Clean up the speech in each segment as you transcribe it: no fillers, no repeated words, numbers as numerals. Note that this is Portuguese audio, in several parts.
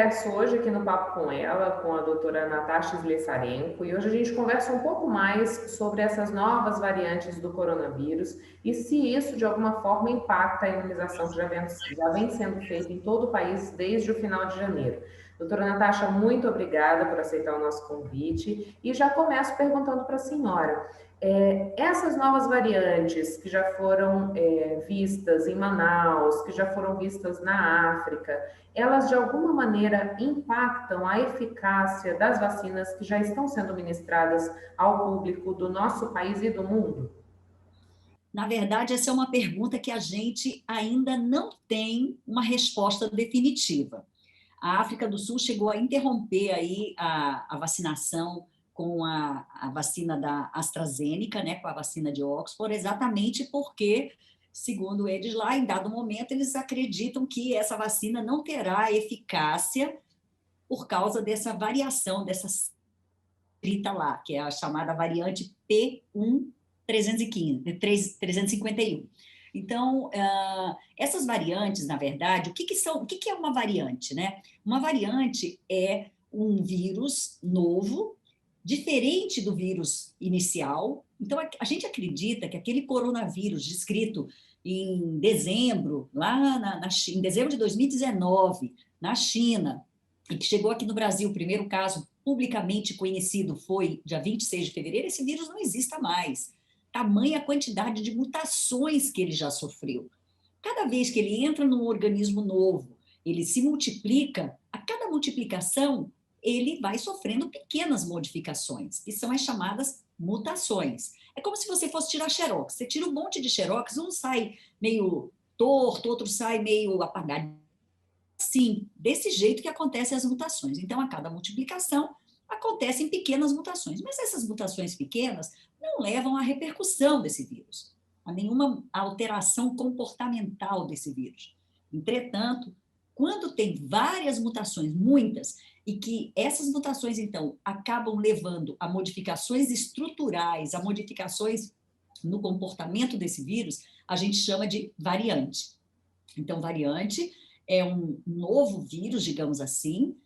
converso hoje aqui no Papo com ela, com a doutora Natasha Slessarenko, e hoje a gente conversa um pouco mais sobre essas novas variantes do coronavírus e se isso de alguma forma impacta a imunização que já vem sendo feita em todo o país desde o final de janeiro. Doutora Natasha, muito obrigada por aceitar o nosso convite e já começo perguntando para a senhora. Essas novas variantes que já foram vistas em Manaus, que já foram vistas na África, elas de alguma maneira impactam a eficácia das vacinas que já estão sendo ministradas ao público do nosso país e do mundo? Na verdade, essa é uma pergunta que a gente ainda não tem uma resposta definitiva. A África do Sul chegou a interromper aí a vacinação com a vacina da AstraZeneca, né, com a vacina de Oxford, exatamente porque, segundo eles lá, em dado momento, eles acreditam que essa vacina não terá eficácia por causa dessa variação, dessa escrita lá, que é a chamada variante P1 351. Então, essas variantes, na verdade, o que são? O que é uma variante, né? Uma variante é um vírus novo, diferente do vírus inicial. Então, a gente acredita que aquele coronavírus descrito em dezembro, em dezembro de 2019, na China, e que chegou aqui no Brasil, o primeiro caso publicamente conhecido foi dia 26 de fevereiro, esse vírus não exista mais. Tamanha quantidade de mutações que ele já sofreu. Cada vez que ele entra num organismo novo, ele se multiplica, a cada multiplicação, ele vai sofrendo pequenas modificações, que são as chamadas mutações. É como se você fosse tirar xerox. Você tira um monte de xerox, um sai meio torto, outro sai meio apagado. Sim, desse jeito que acontecem as mutações. Então, a cada multiplicação, acontecem pequenas mutações. Mas essas mutações pequenas não levam à repercussão desse vírus, a nenhuma alteração comportamental desse vírus. Entretanto, quando tem várias mutações, muitas, e que essas mutações, então, acabam levando a modificações estruturais, a modificações no comportamento desse vírus, a gente chama de variante. Então, variante é um novo vírus, digamos assim,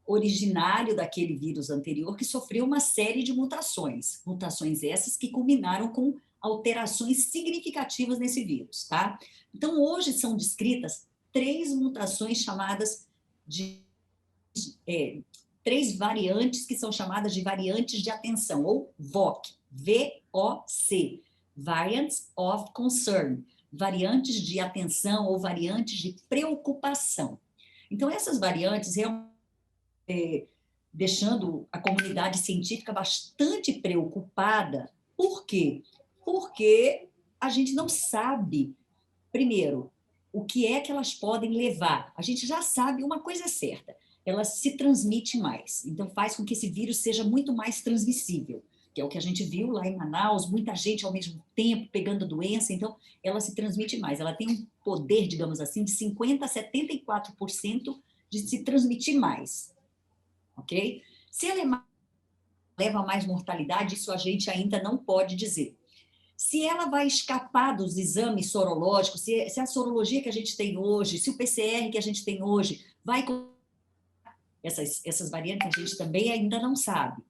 originário daquele vírus anterior, que sofreu uma série de mutações. Mutações essas que culminaram com alterações significativas nesse vírus, tá? Então, hoje são descritas três mutações chamadas de... três variantes que são chamadas de variantes de atenção, ou VOC, V-O-C, Variants of Concern, variantes de atenção ou variantes de preocupação. Então, essas variantes realmente deixando a comunidade científica bastante preocupada. Por quê? Porque a gente não sabe, primeiro, o que é que elas podem levar. A gente já sabe uma coisa certa, elas se transmitem mais, então faz com que esse vírus seja muito mais transmissível, que é o que a gente viu lá em Manaus, muita gente ao mesmo tempo pegando doença, então ela se transmite mais, ela tem um poder, digamos assim, de 50% a 74% de se transmitir mais. Ok? Se ela leva a mais mortalidade, isso a gente ainda não pode dizer. Se ela vai escapar dos exames sorológicos, se a sorologia que a gente tem hoje, se o PCR que a gente tem hoje vai... Essas variantes a gente também ainda não sabe.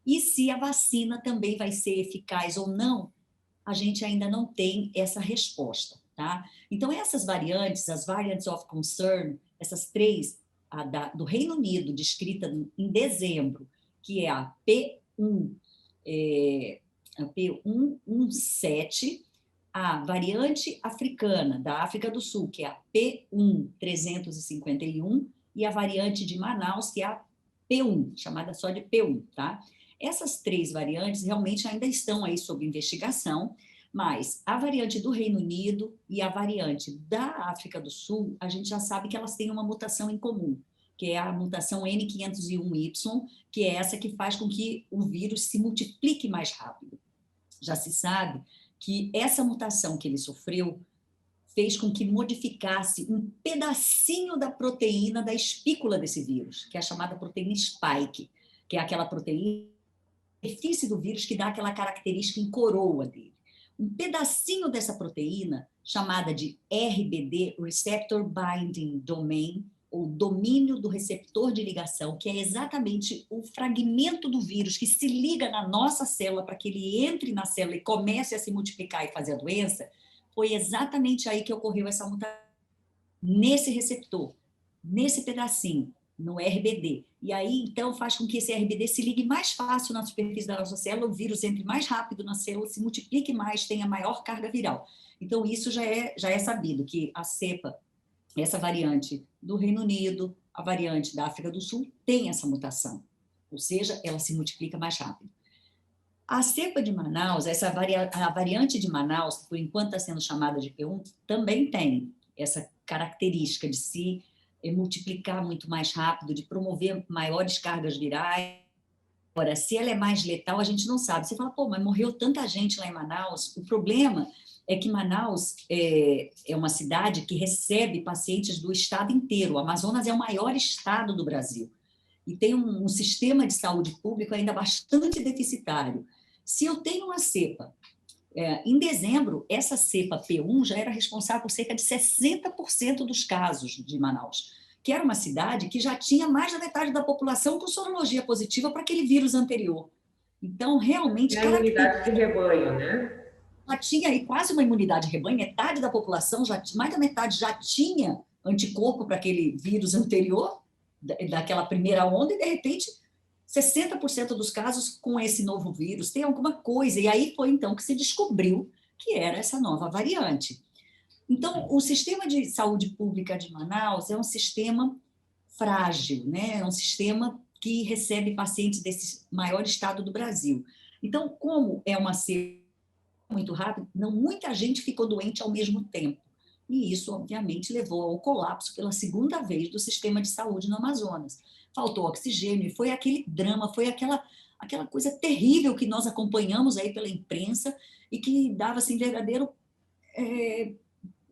E se a vacina também vai ser eficaz ou não, a gente ainda não tem essa resposta, tá? Então, essas variantes, as variants of concern, essas três, do Reino Unido, descrita em dezembro, que é a P1, a P117, a variante africana da África do Sul, que é a P1 351, e a variante de Manaus, que é a P1, chamada só de P1, tá? Essas três variantes realmente ainda estão aí sob investigação, mas a variante do Reino Unido e a variante da África do Sul, a gente já sabe que elas têm uma mutação em comum, que é a mutação N501Y, que é essa que faz com que o vírus se multiplique mais rápido. Já se sabe que essa mutação que ele sofreu fez com que modificasse um pedacinho da proteína da espícula desse vírus, que é a chamada proteína spike, que é aquela proteína superfície do vírus que dá aquela característica em coroa dele. Um pedacinho dessa proteína, chamada de RBD, Receptor Binding Domain, o domínio do receptor de ligação, que é exatamente o fragmento do vírus que se liga na nossa célula para que ele entre na célula e comece a se multiplicar e fazer a doença, foi exatamente aí que ocorreu essa mutação, nesse receptor, nesse pedacinho, no RBD. E aí, então, faz com que esse RBD se ligue mais fácil na superfície da nossa célula, o vírus entre mais rápido na célula, se multiplique mais, tenha maior carga viral. Então, isso já é sabido, que a cepa, essa variante do Reino Unido, a variante da África do Sul, tem essa mutação. Ou seja, ela se multiplica mais rápido. A cepa de Manaus, a variante de Manaus, por enquanto está sendo chamada de P1, também tem essa característica de se multiplicar muito mais rápido, de promover maiores cargas virais. Agora, se ela é mais letal, a gente não sabe. Você fala, pô, mas morreu tanta gente lá em Manaus. O problema é que Manaus é uma cidade que recebe pacientes do estado inteiro. O Amazonas é o maior estado do Brasil e tem um sistema de saúde público ainda bastante deficitário. Se eu tenho uma cepa, em dezembro, essa cepa P1 já era responsável por cerca de 60% dos casos de Manaus, que era uma cidade que já tinha mais da metade da população com sorologia positiva para aquele vírus anterior. Então, realmente, É a imunidade de rebanho, né? já tinha aí quase uma imunidade de rebanho, metade da população, mais da metade já tinha anticorpo para aquele vírus anterior, daquela primeira onda, e de repente 60% dos casos com esse novo vírus tem alguma coisa. E aí foi então que se descobriu que era essa nova variante. Então, o sistema de saúde pública de Manaus é um sistema frágil, né? É um sistema que recebe pacientes desse maior estado do Brasil. Então, como é uma cepa muito rápida, não muita gente ficou doente ao mesmo tempo. E isso, obviamente, levou ao colapso pela segunda vez do sistema de saúde no Amazonas. Faltou oxigênio, e foi aquele drama, foi aquela coisa terrível que nós acompanhamos aí pela imprensa e que dava, assim, verdadeiro...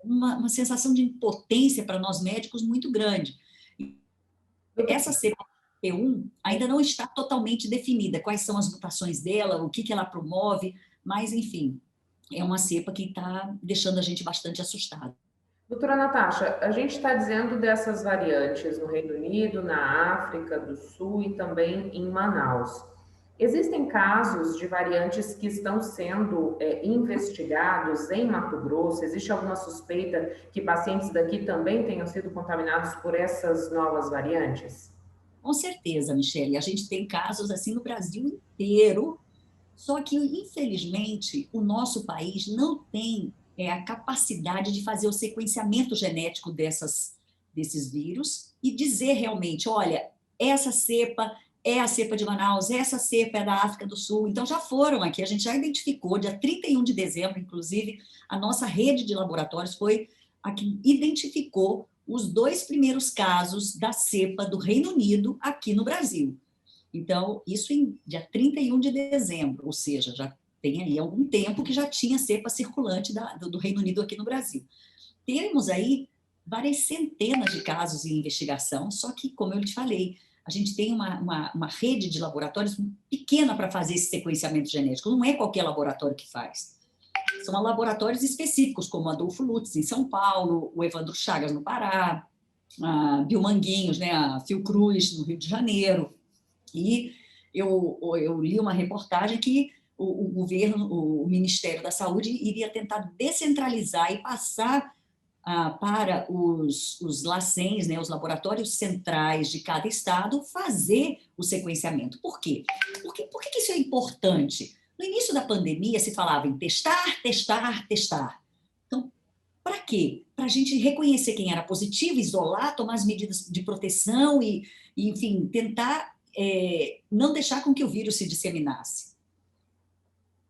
uma sensação de impotência para nós médicos muito grande. Essa cepa P1 ainda não está totalmente definida, quais são as mutações dela, o que ela promove, mas, enfim, é uma cepa que está deixando a gente bastante assustado. Doutora Natasha, a gente está dizendo dessas variantes no Reino Unido, na África do Sul e também em Manaus. Existem casos de variantes que estão sendo investigados em Mato Grosso? Existe alguma suspeita que pacientes daqui também tenham sido contaminados por essas novas variantes? Com certeza, Michele. A gente tem casos assim no Brasil inteiro, só que, infelizmente, o nosso país não tem a capacidade de fazer o sequenciamento genético desses vírus e dizer realmente, olha, essa cepa é a cepa de Manaus, essa cepa é da África do Sul. Então, já foram aqui, a gente já identificou, dia 31 de dezembro, inclusive, a nossa rede de laboratórios foi a que identificou os 2 primeiros casos da cepa do Reino Unido aqui no Brasil. Então, isso em dia 31 de dezembro, ou seja, já tem aí algum tempo que já tinha cepa circulante do Reino Unido aqui no Brasil. Temos aí várias centenas de casos em investigação, só que, como eu te falei, a gente tem uma rede de laboratórios pequena para fazer esse sequenciamento genético. Não é qualquer laboratório que faz. São laboratórios específicos, como o Adolfo Lutz, em São Paulo, o Evandro Chagas, no Pará, a Biomanguinhos, né, a Fiocruz, no Rio de Janeiro. E eu li uma reportagem que o governo, o Ministério da Saúde, iria tentar descentralizar e passar para os LACENs, né, os laboratórios centrais de cada estado, fazer o sequenciamento. Por quê? Por que isso é importante? No início da pandemia, se falava em testar, testar, testar. Então, para quê? Para a gente reconhecer quem era positivo, isolar, tomar as medidas de proteção e enfim, tentar não deixar com que o vírus se disseminasse.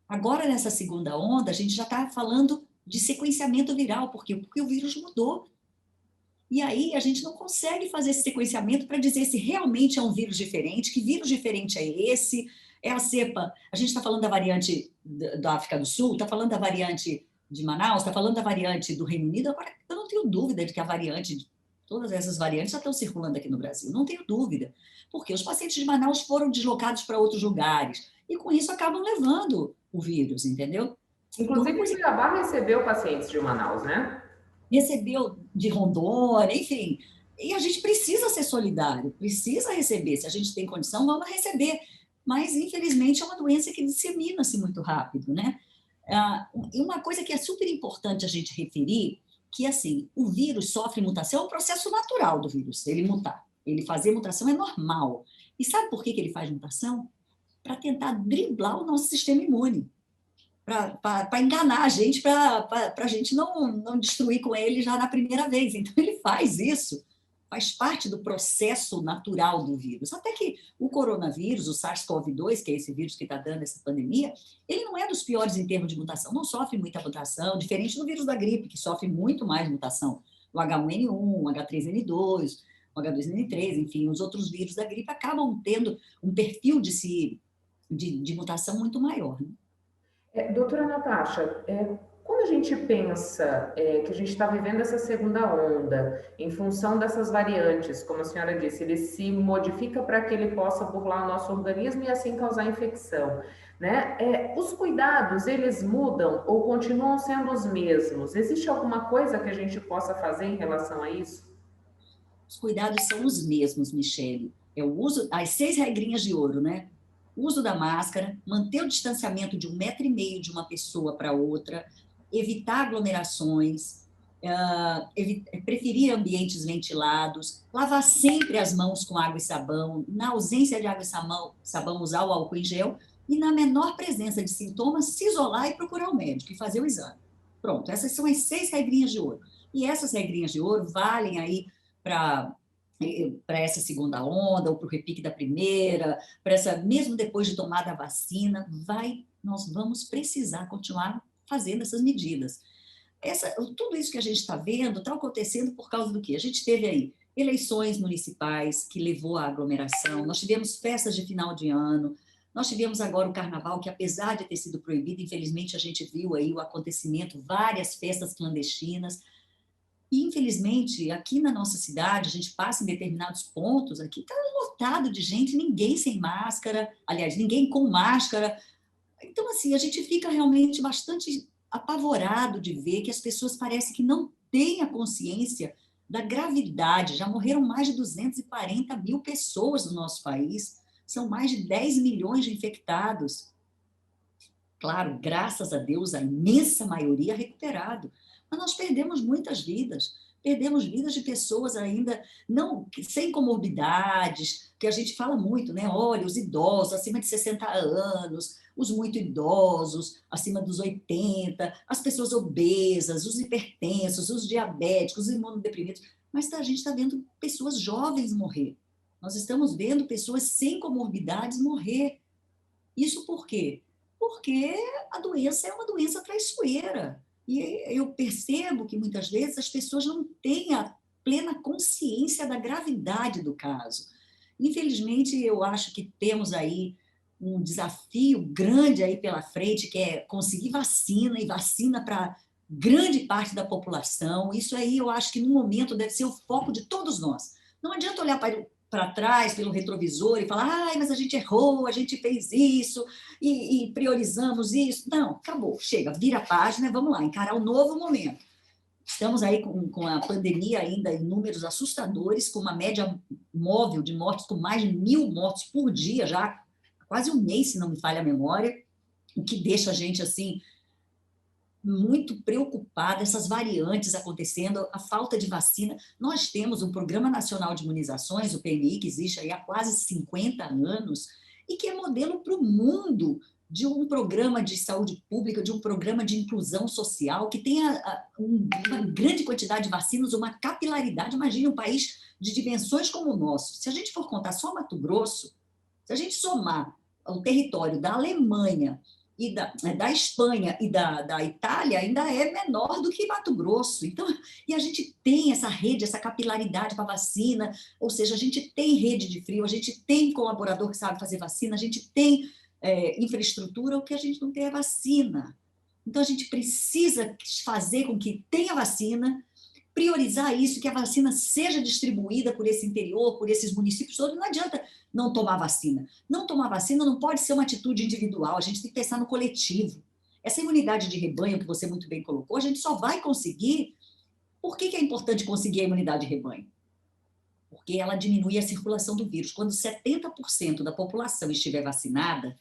Agora, nessa segunda onda, a gente já está falando de sequenciamento viral. Por quê? Porque o vírus mudou. E aí a gente não consegue fazer esse sequenciamento para dizer se realmente é um vírus diferente, que vírus diferente é esse, é a cepa. A gente está falando da variante da África do Sul, está falando da variante de Manaus, está falando da variante do Reino Unido. Agora, eu não tenho dúvida de que a variante, todas essas variantes já estão circulando aqui no Brasil. Não tenho dúvida. Porque os pacientes de Manaus foram deslocados para outros lugares. E com isso acabam levando o vírus, entendeu? Inclusive, o Cuiabá recebeu pacientes de Manaus, né? Recebeu de Rondônia, enfim, E a gente precisa ser solidário, precisa receber. Se a gente tem condição, vamos receber. Mas, infelizmente, é uma doença que dissemina-se muito rápido, né? E uma coisa que é super importante a gente referir, que, assim, o vírus sofre mutação, é um processo natural do vírus, ele mutar. Ele fazer mutação é normal. E sabe por que ele faz mutação? Para tentar driblar o nosso sistema imune, para enganar a gente, para a gente não destruir com ele já na primeira vez. Então, ele faz isso, faz parte do processo natural do vírus. Até que o coronavírus, o SARS-CoV-2, que é esse vírus que está dando essa pandemia, ele não é dos piores em termos de mutação, não sofre muita mutação, diferente do vírus da gripe, que sofre muito mais mutação. O H1N1, o H3N2, o H2N3, enfim, os outros vírus da gripe acabam tendo um perfil de mutação muito maior, né? Doutora Natasha, quando a gente pensa que a gente está vivendo essa segunda onda, em função dessas variantes, como a senhora disse, ele se modifica para que ele possa burlar o nosso organismo e assim causar infecção, né? Os cuidados, eles mudam ou continuam sendo os mesmos? Existe alguma coisa que a gente possa fazer em relação a isso? Os cuidados são os mesmos, Michele. É o uso, as 6 regrinhas de ouro, né? Uso da máscara, manter o distanciamento de 1,5 metro de uma pessoa para outra, evitar aglomerações, preferir ambientes ventilados, lavar sempre as mãos com água e sabão, na ausência de água e sabão usar o álcool em gel e na menor presença de sintomas, se isolar e procurar o médico e fazer o exame. Pronto, essas são as 6 regrinhas de ouro. E essas regrinhas de ouro valem aí para essa segunda onda, ou para o repique da primeira, para essa, mesmo depois de tomada a vacina, nós vamos precisar continuar fazendo essas medidas. Tudo isso que a gente está vendo está acontecendo por causa do quê? A gente teve aí eleições municipais que levou à aglomeração, nós tivemos festas de final de ano, nós tivemos agora o carnaval, que apesar de ter sido proibido, infelizmente a gente viu aí o acontecimento, várias festas clandestinas. E, infelizmente, aqui na nossa cidade, a gente passa em determinados pontos, aqui está lotado de gente, ninguém sem máscara, aliás, ninguém com máscara. Então, assim, a gente fica realmente bastante apavorado de ver que as pessoas parecem que não têm a consciência da gravidade. Já morreram mais de 240 mil pessoas no nosso país, são mais de 10 milhões de infectados. Claro, graças a Deus, a imensa maioria recuperado. Mas nós perdemos vidas de pessoas ainda não sem comorbidades, que a gente fala muito, né? Olha, os idosos acima de 60 anos, os muito idosos, acima dos 80, as pessoas obesas, os hipertensos, os diabéticos, os imunodeprimidos. Mas a gente está vendo pessoas jovens morrer. Nós estamos vendo pessoas sem comorbidades morrer. Isso por quê? Porque a doença é uma doença traiçoeira. E eu percebo que muitas vezes as pessoas não têm a plena consciência da gravidade do caso. Infelizmente, eu acho que temos aí um desafio grande aí pela frente, que é conseguir vacina, e vacina para grande parte da população. Isso aí eu acho que no momento deve ser o foco de todos nós. Não adianta olhar para trás, pelo retrovisor, e falar, ai, mas a gente errou, a gente fez isso, e priorizamos isso. Não, acabou, chega, vira a página, vamos lá, encarar um novo momento. Estamos aí com a pandemia ainda em números assustadores, com uma média móvel de mortes, com mais de 1.000 mortes por dia, já há quase um mês, se não me falha a memória, o que deixa a gente, assim, muito preocupada, essas variantes acontecendo, a falta de vacina. Nós temos um Programa Nacional de Imunizações, o PNI, que existe aí há quase 50 anos, e que é modelo para o mundo de um programa de saúde pública, de um programa de inclusão social, que tem uma grande quantidade de vacinas, uma capilaridade. Imagine um país de dimensões como o nosso. Se a gente for contar só Mato Grosso, se a gente somar o território da Alemanha, e da Espanha e da Itália ainda é menor do que Mato Grosso. Então, e a gente tem essa rede, essa capilaridade para vacina, ou seja, a gente tem rede de frio, a gente tem colaborador que sabe fazer vacina, a gente tem infraestrutura, o que a gente não tem é vacina. Então, a gente precisa fazer com que tenha vacina, priorizar isso, que a vacina seja distribuída por esse interior, por esses municípios todos. Não adianta não tomar vacina. Não tomar vacina não pode ser uma atitude individual, a gente tem que pensar no coletivo. Essa imunidade de rebanho, que você muito bem colocou, a gente só vai conseguir. Por que é importante conseguir a imunidade de rebanho? porque ela diminui a circulação do vírus. Quando 70% da população estiver vacinada,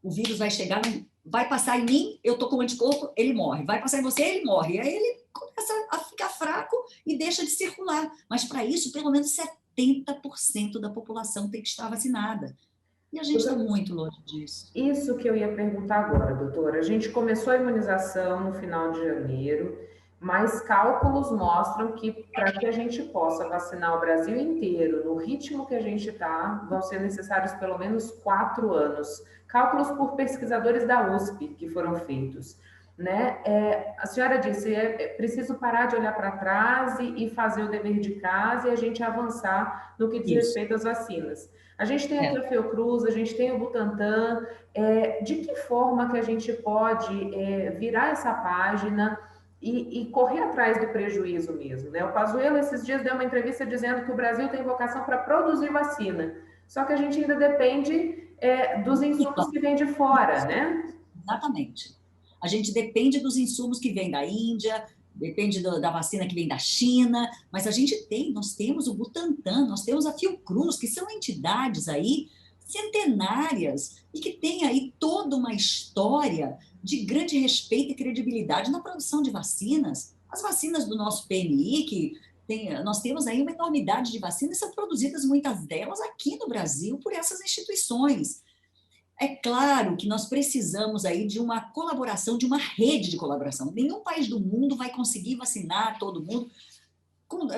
o vírus vai chegar, vai passar em mim, eu estou com anticorpo, ele morre. Vai passar em você, ele morre. Aí ele começa a ficar fraco e deixa de circular. Mas, para isso, pelo menos 70% da população tem que estar vacinada. E a gente está muito longe disso. Isso que eu ia perguntar agora, doutora. A gente começou a imunização no final de janeiro, mas cálculos mostram que para que a gente possa vacinar o Brasil inteiro no ritmo que a gente está, vão ser necessários pelo menos 4 anos. Cálculos por pesquisadores da USP que foram feitos. Né? A senhora disse, é preciso parar de olhar para trás e fazer o dever de casa e a gente avançar no que diz respeito às vacinas. A gente tem aqui a Fiocruz, a gente tem o Butantan. De que forma que a gente pode virar essa página e correr atrás do prejuízo mesmo? Né? O Pazuello, esses dias, deu uma entrevista dizendo que o Brasil tem vocação para produzir vacina, só que a gente ainda depende dos insumos que vêm de fora, né? Exatamente. A gente depende dos insumos que vêm da Índia, depende da vacina que vem da China, mas nós temos o Butantan, nós temos a Fiocruz, que são entidades aí centenárias e que têm aí toda uma história de grande respeito e credibilidade na produção de vacinas. As vacinas do nosso PNI, nós temos aí uma enormidade de vacinas, são produzidas muitas delas aqui no Brasil por essas instituições. É claro que nós precisamos aí de uma colaboração, de uma rede de colaboração. Nenhum país do mundo vai conseguir vacinar todo mundo.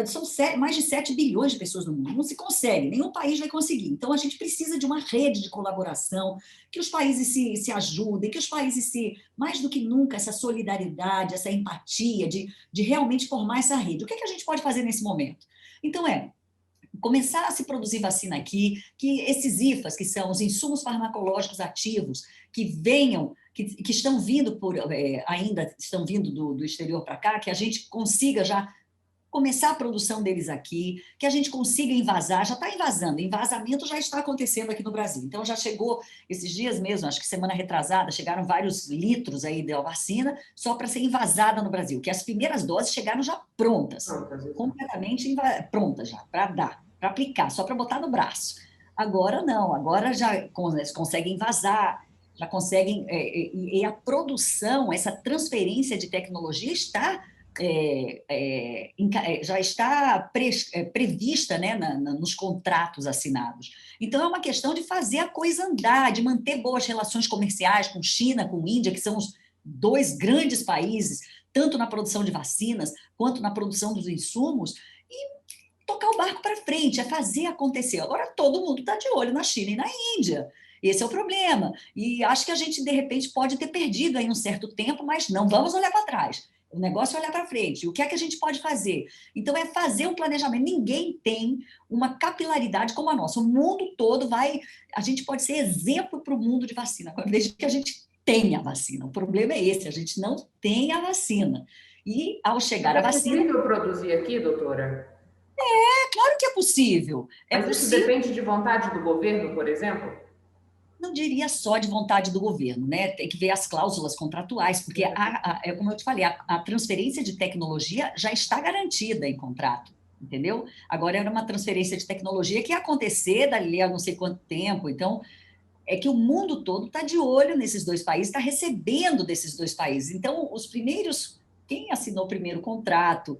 São mais de 7 bilhões de pessoas no mundo. Não se consegue, nenhum país vai conseguir. Então, a gente precisa de uma rede de colaboração, que os países se ajudem, que os países mais do que nunca, essa solidariedade, essa empatia, de realmente formar essa rede. O que a gente pode fazer nesse momento? Então, começar a se produzir vacina aqui, que esses IFAs, que são os insumos farmacológicos ativos, que estão vindo ainda estão vindo do exterior para cá, que a gente consiga já começar a produção deles aqui, que a gente consiga envasar, já está invasando, envasamento já está acontecendo aqui no Brasil. Então, já chegou, esses dias mesmo, acho que semana retrasada, chegaram vários litros aí da vacina só para ser envasada no Brasil, que as primeiras doses chegaram já prontas, completamente prontas já, para dar, para aplicar, só para botar no braço. Agora não, agora já conseguem envasar, já conseguem, e a produção, essa transferência de tecnologia já está prevista, né, nos contratos assinados. Então, é uma questão de fazer a coisa andar, de manter boas relações comerciais com China, com Índia, que são os 2 grandes países, tanto na produção de vacinas, quanto na produção dos insumos, e tocar o barco para frente, é fazer acontecer. Agora, todo mundo está de olho na China e na Índia. Esse é o problema. E acho que a gente, de repente, pode ter perdido aí um certo tempo, mas não vamos olhar para trás. O negócio é olhar para frente. O que é que a gente pode fazer? Então, é fazer um planejamento. Ninguém tem uma capilaridade como a nossa. O mundo todo a gente pode ser exemplo para o mundo de vacina, desde que a gente tenha a vacina. O problema é esse, a gente não tem a vacina. E, ao chegar a vacina... É possível produzir aqui, doutora? Claro que é possível. Mas isso depende de vontade do governo, por exemplo? Não diria só de vontade do governo, né? Tem que ver as cláusulas contratuais, porque, como eu te falei, a transferência de tecnologia já está garantida em contrato, entendeu? Agora, era uma transferência de tecnologia que ia acontecer dali a não sei quanto tempo. Então, é que o mundo todo está de olho nesses 2 países, está recebendo desses 2 países. Então, quem assinou o primeiro contrato,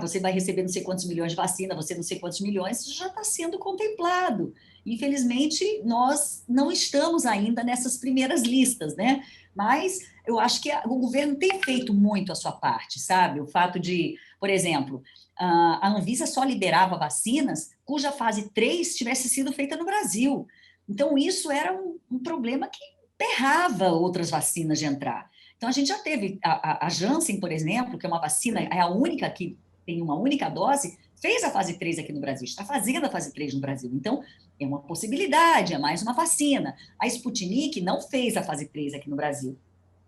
você vai receber não sei quantos milhões de vacina, você não sei quantos milhões, isso já está sendo contemplado. Infelizmente, nós não estamos ainda nessas primeiras listas, né? Mas eu acho que o governo tem feito muito a sua parte, sabe? O fato de, por exemplo, a Anvisa só liberava vacinas cuja fase 3 tivesse sido feita no Brasil. Então, isso era um problema que emperrava outras vacinas de entrar. Então, a gente já teve a Janssen, por exemplo, que é uma vacina, é a única que tem uma única dose, fez a fase 3 aqui no Brasil, está fazendo a fase 3 no Brasil. Então, é uma possibilidade, é mais uma vacina. A Sputnik não fez a fase 3 aqui no Brasil,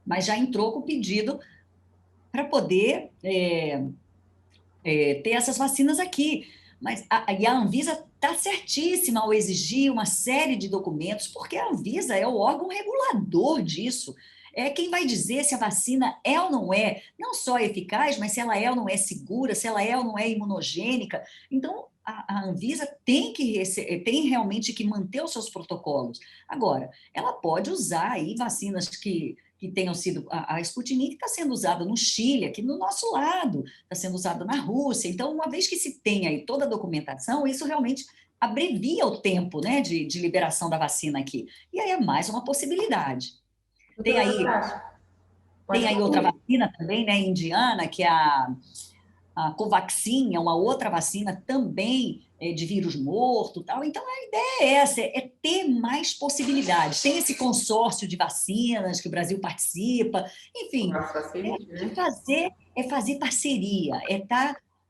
mas já entrou com o pedido para poder ter essas vacinas aqui. E a Anvisa está certíssima ao exigir uma série de documentos, porque a Anvisa é o órgão regulador disso. É quem vai dizer se a vacina é ou não é, não só eficaz, mas se ela é ou não é segura, se ela é ou não é imunogênica. Então, a Anvisa tem realmente que manter os seus protocolos. Agora, ela pode usar aí vacinas que tenham sido... A Sputnik está sendo usada no Chile, aqui no nosso lado, está sendo usada na Rússia. Então, uma vez que se tem aí toda a documentação, isso realmente abrevia o tempo, né, de liberação da vacina aqui. E aí é mais uma possibilidade. Tem Doutora aí, Natasha, pode tem aí outra concluir. vacina também, né, indiana, que é a Covaxin, é uma outra vacina também de vírus morto, tal. Então a ideia é essa, é ter mais possibilidades. Tem esse consórcio de vacinas que o Brasil participa, enfim, Nossa, facilite, né? é fazer parceria,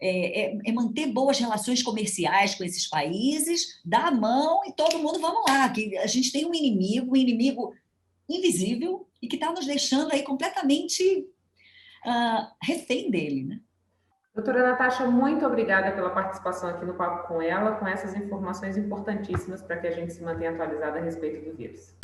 é manter boas relações comerciais com esses países, dar a mão e todo mundo vamos lá, que a gente tem um inimigo invisível e que está nos deixando aí completamente refém dele, né? Doutora Natasha, muito obrigada pela participação aqui no Papo com ela, com essas informações importantíssimas para que a gente se mantenha atualizado a respeito do vírus.